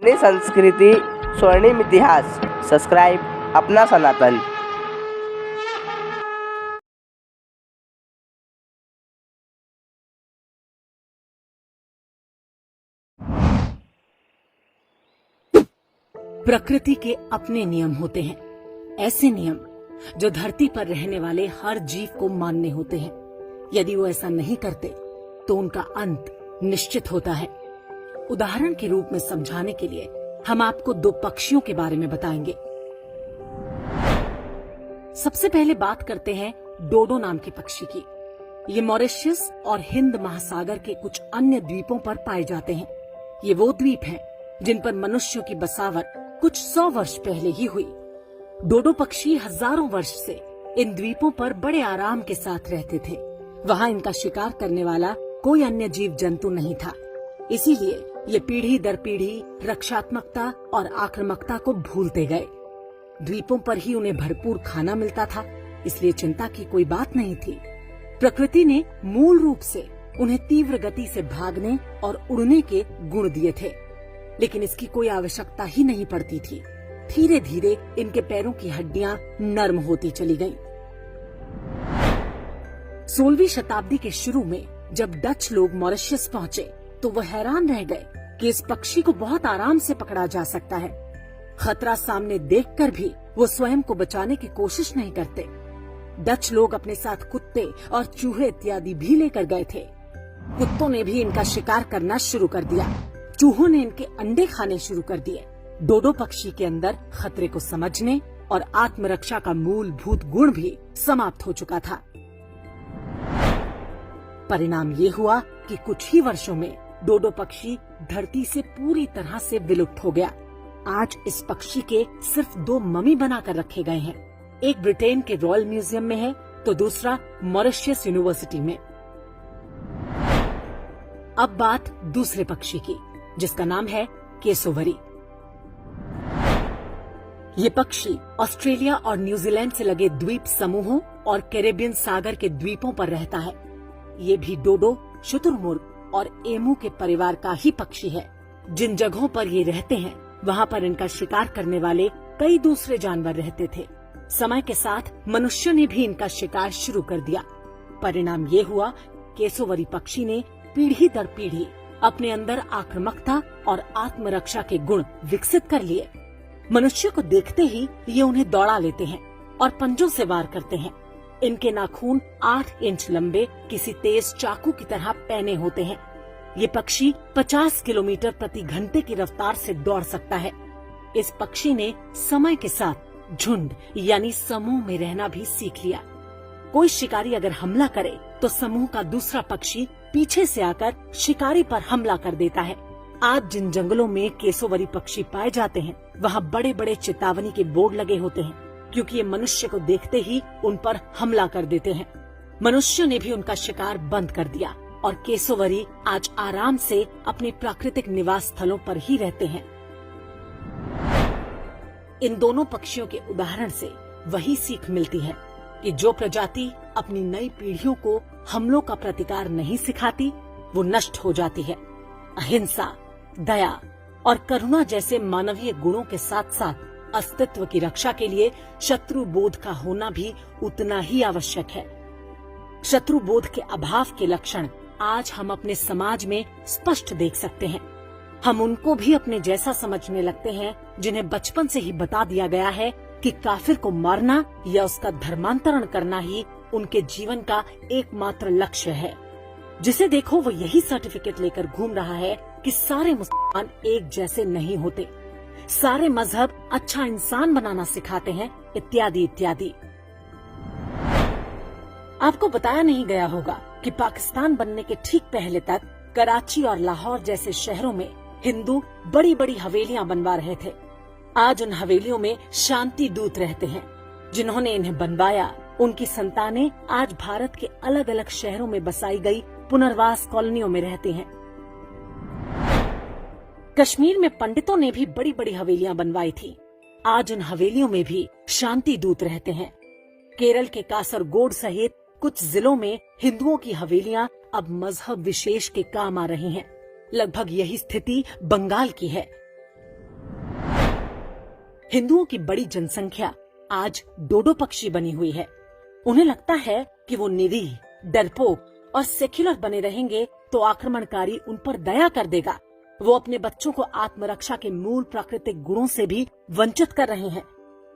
अपनी संस्कृति, स्वर्णिम इतिहास। सब्सक्राइब अपना सनातन। प्रकृति के अपने नियम होते हैं, ऐसे नियम जो धरती पर रहने वाले हर जीव को मानने होते हैं। यदि वो ऐसा नहीं करते तो उनका अंत निश्चित होता है। उदाहरण के रूप में समझाने के लिए हम आपको दो पक्षियों के बारे में बताएंगे। सबसे पहले बात करते हैं डोडो नाम के पक्षी की। ये मॉरिशस और हिंद महासागर के कुछ अन्य द्वीपों पर पाए जाते हैं। ये वो द्वीप हैं जिन पर मनुष्यों की बसावट कुछ 100 वर्ष पहले ही हुई। डोडो पक्षी हजारों वर्ष से इन द्वीपों पर बड़े आराम के साथ रहते थे। वहाँ इनका शिकार करने वाला कोई अन्य जीव जंतु नहीं था, इसीलिए ये पीढ़ी दर पीढ़ी रक्षात्मकता और आक्रामकता को भूलते गए। द्वीपों पर ही उन्हें भरपूर खाना मिलता था, इसलिए चिंता की कोई बात नहीं थी। प्रकृति ने मूल रूप से उन्हें तीव्र गति से भागने और उड़ने के गुण दिए थे, लेकिन इसकी कोई आवश्यकता ही नहीं पड़ती थी। धीरे धीरे इनके पैरों की हड्डियां नर्म होती चली गईं। 16वीं शताब्दी के शुरू में जब डच लोग मॉरिशस पहुंचे तो वो हैरान रह गए कि इस पक्षी को बहुत आराम से पकड़ा जा सकता है। खतरा सामने देखकर भी वो स्वयं को बचाने की कोशिश नहीं करते। डच लोग अपने साथ कुत्ते और चूहे इत्यादि भी लेकर गए थे। कुत्तों ने भी इनका शिकार करना शुरू कर दिया, चूहों ने इनके अंडे खाने शुरू कर दिए। डोडो पक्षी के अंदर खतरे को समझने और आत्मरक्षा का मूलभूत गुण भी समाप्त हो चुका था। परिणाम ये हुआ कि कुछ ही वर्षों में डोडो पक्षी धरती से पूरी तरह से विलुप्त हो गया। आज इस पक्षी के सिर्फ 2 ममी बनाकर रखे गए हैं। एक ब्रिटेन के रॉयल म्यूजियम में है तो दूसरा मॉरिशस यूनिवर्सिटी में। अब बात दूसरे पक्षी की, जिसका नाम है केसोवरी। ये पक्षी ऑस्ट्रेलिया और न्यूजीलैंड से लगे द्वीप समूहों और कैरेबियन सागर के द्वीपों पर रहता है। ये भी डोडो, शुतुरमुर्ग और एमू के परिवार का ही पक्षी है। जिन जगहों पर ये रहते हैं वहाँ पर इनका शिकार करने वाले कई दूसरे जानवर रहते थे। समय के साथ मनुष्यों ने भी इनका शिकार शुरू कर दिया। परिणाम ये हुआ केसोवरी पक्षी ने पीढ़ी दर पीढ़ी अपने अंदर आक्रामकता और आत्मरक्षा के गुण विकसित कर लिए। मनुष्य को देखते ही ये उन्हें दौड़ा लेते हैं और पंजों से वार करते हैं। इनके नाखून 8 इंच लंबे किसी तेज चाकू की तरह पैने होते हैं। ये पक्षी 50 किलोमीटर प्रति घंटे की रफ्तार से दौड़ सकता है। इस पक्षी ने समय के साथ झुंड यानी समूह में रहना भी सीख लिया। कोई शिकारी अगर हमला करे तो समूह का दूसरा पक्षी पीछे से आकर शिकारी पर हमला कर देता है। आज जिन जंगलों में केसोवरी पक्षी पाए जाते हैं वहाँ बड़े बड़े चेतावनी के बोर्ड लगे होते हैं, क्योंकि ये मनुष्य को देखते ही उन पर हमला कर देते हैं। मनुष्यों ने भी उनका शिकार बंद कर दिया और केसोवरी आज आराम से अपने प्राकृतिक निवास स्थलों पर ही रहते हैं। इन दोनों पक्षियों के उदाहरण से वही सीख मिलती है कि जो प्रजाति अपनी नई पीढ़ियों को हमलों का प्रतिकार नहीं सिखाती वो नष्ट हो जाती है। अहिंसा, दया और करुणा जैसे मानवीय गुणों के साथ साथ अस्तित्व की रक्षा के लिए शत्रु बोध का होना भी उतना ही आवश्यक है। शत्रु बोध के अभाव के लक्षण आज हम अपने समाज में स्पष्ट देख सकते हैं। हम उनको भी अपने जैसा समझने लगते हैं जिन्हें बचपन से ही बता दिया गया है कि काफिर को मारना या उसका धर्मांतरण करना ही उनके जीवन का एकमात्र लक्ष्य है। जिसे देखो वो यही सर्टिफिकेट लेकर घूम रहा है कि सारे मुसलमान एक जैसे नहीं होते, सारे मजहब अच्छा इंसान बनाना सिखाते हैं, इत्यादि इत्यादि। आपको बताया नहीं गया होगा कि पाकिस्तान बनने के ठीक पहले तक कराची और लाहौर जैसे शहरों में हिंदू बड़ी बड़ी हवेलियां बनवा रहे थे। आज उन हवेलियों में शांति दूत रहते हैं। जिन्होंने इन्हें बनवाया उनकी संतानें आज भारत के अलग अलग शहरों में बसाई गई पुनर्वास कॉलोनियों में रहते हैं। कश्मीर में पंडितों ने भी बड़ी बड़ी हवेलियां बनवाई थी। आज उन हवेलियों में भी शांति दूत रहते हैं। केरल के कासरगोड सहित कुछ जिलों में हिंदुओं की हवेलियां अब मजहब विशेष के काम आ रही हैं। लगभग यही स्थिति बंगाल की है। हिंदुओं की बड़ी जनसंख्या आज डोडो पक्षी बनी हुई है। उन्हें लगता है कि वो निरीह, डरपोक और सेक्युलर बने रहेंगे तो आक्रमणकारी उन पर दया कर देगा। वो अपने बच्चों को आत्मरक्षा के मूल प्राकृतिक गुणों से भी वंचित कर रहे हैं,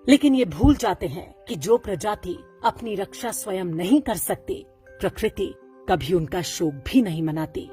लेकिन ये भूल जाते हैं कि जो प्रजाति अपनी रक्षा स्वयं नहीं कर सकती, प्रकृति कभी उनका शोक भी नहीं मनाती।